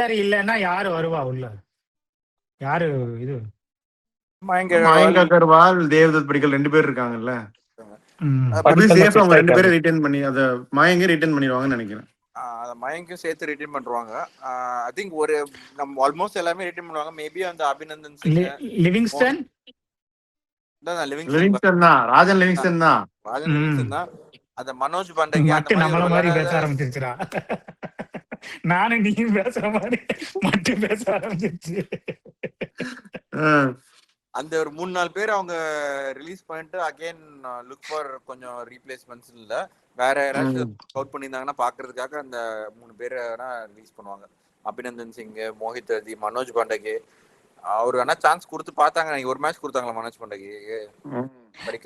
பண்டாரி இல்லன்னா யாரு வருவா உள்ள? யாரு இது? மயங்க மயங்க் அகர்வால், தேவ்தத் படிக்கல் 2 பேர் இருக்காங்கல்ல. ம். டு பி படிக்கல் சேஃப் மட்டும் அவங்க 2 strike பேரை ஆகுது. ரிட்டர்ன் பண்ணி அத மயங்க ரிட்டர்ன் பண்ணிடுவாங்கன்னு நினைக்கிறேன். மயங்கும் சேர்த்து ரிட்டர்ன் பண்றாங்க. ஐ திங்க் ஒரு நம்ம ஆல்மோஸ்ட் எல்லாமே ரிட்டர்ன் பண்ணுவாங்க. மேபி அந்த அபிநந்தன் சிங், லிவிங்ஸ்டன் லிவிங்ஸ்டன் தான், ராஜன் லிவிங்ஸ்டன் தான். ராஜன் லிவிங்ஸ்டன் தான். அந்த மனோஜ் பாண்டகி அந்த மட்டும் நம்மள மாதிரி பேச மாதிரி ஆரம்பிச்சிருச்சுடா. நானும் நீயும் பேசுற மாதிரி மட்டும் பேச ஆரம்பிச்சிருச்சு. அந்த ஒரு 3-4 பேர் அவங்க ரிலீஸ் பண்ணிட்டு அகைன் லுக் ஃபார் கொஞ்சம் ரீப்ளேஸ்மெண்ட்ஸ் இல்ல, வேற யாராச்சும் அவுட் பண்ணியிருந்தாங்கன்னா பாக்குறதுக்காக அந்த 3 பேரை ரிலீஸ் பண்ணுவாங்க. அபிநந்தன் சிங், மோஹித் அதி, மனோஜ் பாண்டகே. அவரு வேணா சான்ஸ் கொடுத்து பார்த்தாங்க. ஒரு மேட்ச் கொடுத்தாங்களா மனோஜ் பாண்டகே?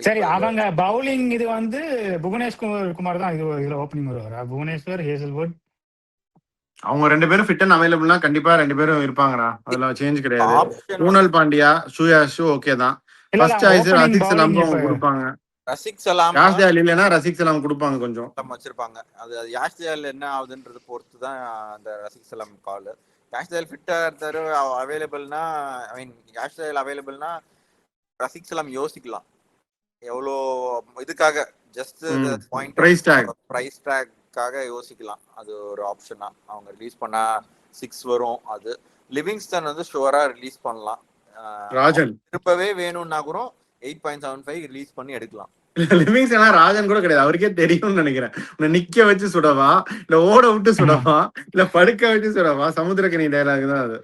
சரி, அவங்க பவுலிங் இது வந்து புவனேஸ்வர் குமார் தான் இதுல ஓப்பனிங் வருவாரா? புவனேஸ்வர், ஹேசல்வுட் அவங்க 2 பேரும் ஃபிட் அண்ட் அவைலபிள்னா கண்டிப்பா 2 பேரும் இருப்பாங்கடா. அதுல சேஞ்ச் கிடையாது. கூனல் பாண்டியா, சூயாஷு ஓகே தான். ஃபர்ஸ்ட் சாய்ஸ் ரசிக் சலாம் அவங்க கொடுப்பாங்க. ரசிக் சலாம் யாஷ் தயால் இல்லனா ரசிக் சலாம் கொடுப்பாங்க. கொஞ்சம் வச்சிருப்பாங்க. அது யாஷ் தயால் என்ன ஆகுதுன்றது பொறுத்து தான் அந்த ரசிக் சலாம் கால். யாஷ் தயால் ஃபிட்டா இருந்தாரு, அவைலபிள்னா, ஐ மீன் யாஷ் தயால் அவைலபிள்னா ரசிக் சலாம் யோசிக்கலாம். எவ்வளோ இதுக்காக ஜஸ்ட் பாயிண்ட் பிரைஸ் டாக்காக யோசிக்கலாம். அது ஒரு ஆப்ஷனா. அவங்க ரிலீஸ் பண்ணா 6 வரும். அது லிவிங்ஸ்டன் வந்து ஷுவரா ரிலீஸ் பண்ணலாம். ராஜன் திருப்பவே வேணும்னா கூட 8.75 ரிலீஸ் பண்ணி எடுக்கலாம். லிவிங்ஸ்டன் ராஜன் கூட கிடையாது, அவருக்கே தெரியும்னு நினைக்கிறேன். நிக்க வச்சு சுடவா, இல்ல ஓட விட்டு சுடவா, இல்ல படுக்க வச்சு சுடவா, சமுத்திரக்கனி டயலாக் தான் அது.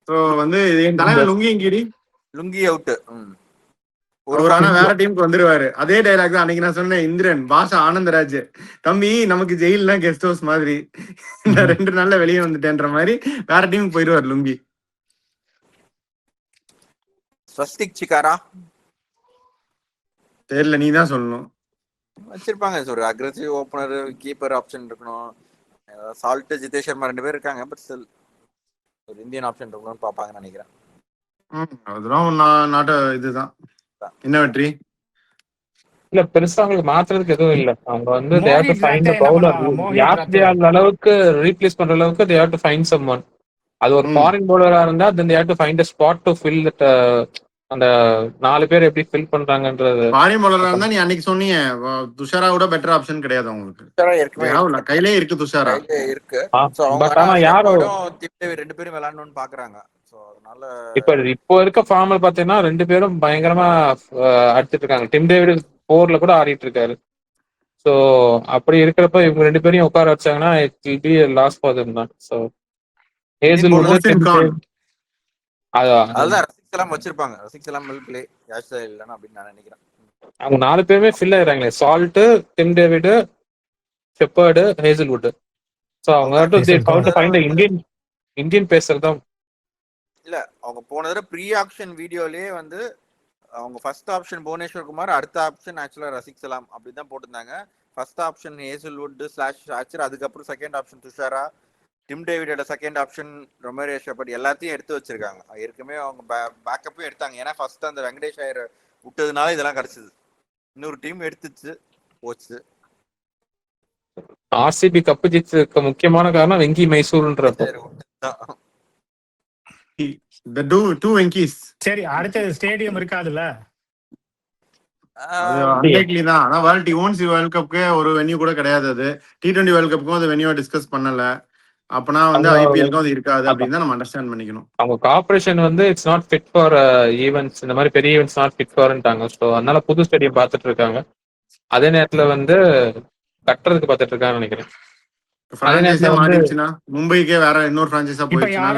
சோ வந்து என் தலைவர் லுங்கி அவுட். ஒரு ஆனா வேற டீமுக்கு வந்துருவாரு. அதே டைலாக் தான் அன்னைக்கு நான் சொன்னேன். இந்திரன் பாஷா ஆனந்தராஜ், தம்பி நமக்கு ஜெயில்னா கெஸ்ட் ஹவுஸ் மாதிரி, இந்த 2 நாள்ல வெளியே வந்துட்டேன்ற மாதிரி வேற டீமுக்கு போயிடுவார் லுங்கி. ஸ்வஸ்திக் சிகாரா தெரியல, நீ தான் சொல்லணும். வச்சிருப்பாங்க. ஒரு அக்ரெசிவ் ஓபனர், கீப்பர் ஆப்ஷன் இருக்கணும். சால்ட், ஜிதேஷ் சர்மா 2 பேர் இருக்காங்க. பட் ஸ்டில் ஒரு இந்தியன் ஆப்ஷன் இருக்கணும்னு பாப்பாங்கன்னு நினைக்கிறேன். அதெல்லாம் நாட்ட இதுதான். என்ன வெற்றி இல்ல பெருசா அவங்களுக்கு மாத்துறதுக்கு எதுவும் இல்ல. அவங்க வந்து they have to find a bowler. Yash Dayal அளவுக்கு ரீப்ளேஸ் பண்ற அளவுக்கு they have to find someone. அது ஒரு ஃபாரின் பவுலரா இருந்தா then they have to find a spot to fill that. அந்த 4 பேர் எப்படி ஃபில் பண்றாங்கன்றது. ஃபாரின் பவுலரா இருந்தா நீ அன்னைக்கு சொன்னீங்க துஷாராவோட பெட்டர் ஆப்ஷன் கிடையாது அவங்களுக்கு. கையிலே இருக்கு, துஷாரா இருக்கு. பட் ஆனா யாரும் ரெண்டு பேரும் விளையாடணும்னு பாக்குறாங்க. இப்போ இருக்க ஃபார்ம்ல பாத்தீங்கன்னா 2 பேரும் பயங்கரமா அடிச்சிட்டு இருக்காங்க. டிம் டேவிட் 4ல கூட ஆடிட்டு இருக்காரு. சோ அப்படி இருக்கிறப்ப இவங்க 2 பேரையும் உட்கார வச்சாங்கன்னா it will be loss for them தான். சோ ஹேசல்வுட் அதான் ரசிக் சலாம் வச்சிருப்பாங்க. ரசிக் சலாம் வில் ப்ளே, யாஷ் தயால் இல்லனா அப்படி நான் நினைக்கிறேன். அவங்க 4 பேருமே ஃபில் ஆயிராங்களே, Salt, Tim David, Shepherd, Hazlewood. So அவங்க ஃபைண்ட் இந்தியன் பேசர் தான். இல்ல அவங்க போன தடவை ப்ரீ ஆக்ஷன் வீடியோலயே வந்து அவங்க ஃபர்ஸ்ட் ஆப்ஷன் புவனேஸ்வர் குமார், அடுத்த ஆப்ஷன் ஆக்சுவலா ரசிக் சலாம் அப்படிதான் போட்டிருந்தாங்க. ஃபர்ஸ்ட் ஆப்ஷன் ஹேசல்வுட் / ஆச்சர், அதுக்கப்புறம் செகண்ட் ஆப்ஷன் துஷாரா, டிம் டேவிடோட செகண்ட் ஆப்ஷன் ரொமேரியோ ஷெப்பர்ட் எல்லாத்தையும் எடுத்து வச்சிருக்காங்க. ஏற்கனவே அவங்க பேக்கப்பும் எடுத்தாங்க. ஏன்னா ஃபர்ஸ்ட் அந்த வெங்கடேஷ் ஐயர் விட்டதுனால இதெல்லாம் கிடைச்சது. இன்னொரு டீம் எடுத்துச்சு போச்சு. ஆர்சிபி கப்பு ஜெயிச்சதுக்கு முக்கியமான காரணம் வெங்கி மைசூர்ன்றப்ப. சரி, அடுத்தது ஸ்டேடியம் இருக்காதுல்ல, தான். ஆனா வேர்ல்ட் கப்க்கு ஒரு வென்யூ கூட கிடையாது. அது T20 வேர்ல்ட் கப்புக்கும் அது வென்யூ டிஸ்கஸ் பண்ணல. அப்பனா வந்து ஐபிஎல்க்கும் அது இருக்காது அப்படின்னு தான் நம்ம அண்டர்ஸ்டாண்ட் பண்ணிக்கணும். அவங்க கார்பரேஷன் வந்து it's not fit for events, இந்த மாதிரி பெரிய ஈவென்ட்ஸ் நாட் ஃபிட் ஃபார்ன்ட்டாங்க. ஸோ அதனால புது ஸ்டேடியம் பார்த்துட்டு இருக்காங்க. அதே நேரத்துல வந்து கட்டுறதுக்கு பார்த்துட்டு இருக்காங்கன்னு நினைக்கிறேன். மும்பைக்கே வேற இன்னொரு பிரான்சைஸா போயிடுச்சுனா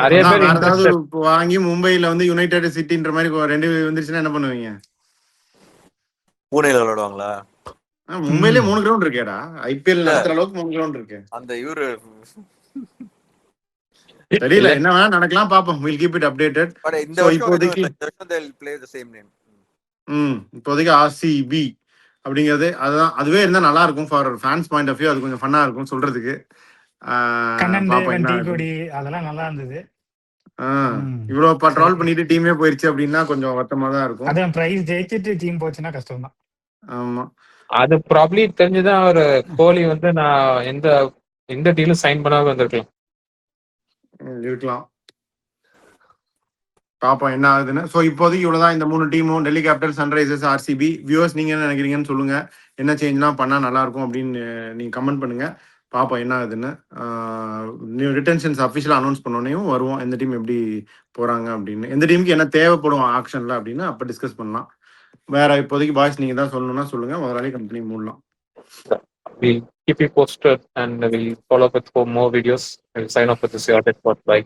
நிறைய பேர் வாங்கி மும்பைல வந்து யுனைடெட் சிட்டின்ற மாதிரி 2 வந்துருச்சுன்னா என்ன பண்ணுவீங்க? பூனேல விளையாடுவாங்களா? மும்பையிலே 3 கிரவுண்ட் இருக்கேடா. ஐபிஎல் நடத்துற அளவுக்கு 3 கிரவுண்ட் இருக்கு. அந்த இவரு தெரியல, என்ன வேணா நடக்கலாம், பாப்போம். we'll keep it updated. But இந்த வருஷம் they'll play the same name. இப்போதைக்கு ஆர்சிபி அப்படிங்கிறது அதுவே இருந்தா நல்லா இருக்கும். For fans point of view அது கொஞ்சம் ஃபன்னா இருக்கும் சொல்றதுக்கு. அதெல்லாம் நல்லா இருந்தது. இவ்வளவு ட்ரால் பண்ணிட்டு டீமே போயிருச்சு அப்படின்னா கொஞ்சம் வருத்தமா தான் இருக்கும். அதான் பிரைஸ் ஜெயிச்சிட்டு டீம் போச்சுன்னா கஷ்டம் தான். ஆமா, அது ப்ராப்ளி தெரிஞ்சுதான் ஒரு கோலி வந்து நான் எந்த டீலும் சைன் பண்ணாம வந்திருக்கலாம். இருக்கலாம், பாப்போம் என்ன ஆகுதுன்னு. ஸோ இப்போதைக்கு இவ்வளவுதான் இந்த 3 டீமும், Delhi capital, Sunrisers, RCB. Viewers நீங்க என்ன நினைக்கிறீங்கன்னு சொல்லுங்க. என்ன சேஞ்ச்லாம் பண்ணா நல்லா இருக்கும் அப்படின்னு நீங்க கமெண்ட் பண்ணுங்க. பாப்போம் என்ன ஆகுதுன்னு. நியூ ரிட்டன்ஷன்ஸ் அஃபிஷியலாக அனௌன்ஸ் பண்ணோடனையும் வருவோம், எந்த டீம் எப்படி போறாங்க அப்படின்னு, எந்த டீமுக்கு என்ன தேவைப்படும் ஆக்ஷன்ல அப்படின்னு அப்போ டிஸ்கஸ் பண்ணலாம். வேற இப்போதைக்கு பாய்ஸ் நீங்க தான் சொல்லணும்னா சொல்லுங்க, முதலாளி கம்பெனி மூடலாம். We'll keep you posted and we'll follow up with more videos. We'll sign off with this Yacht Spot. Bye.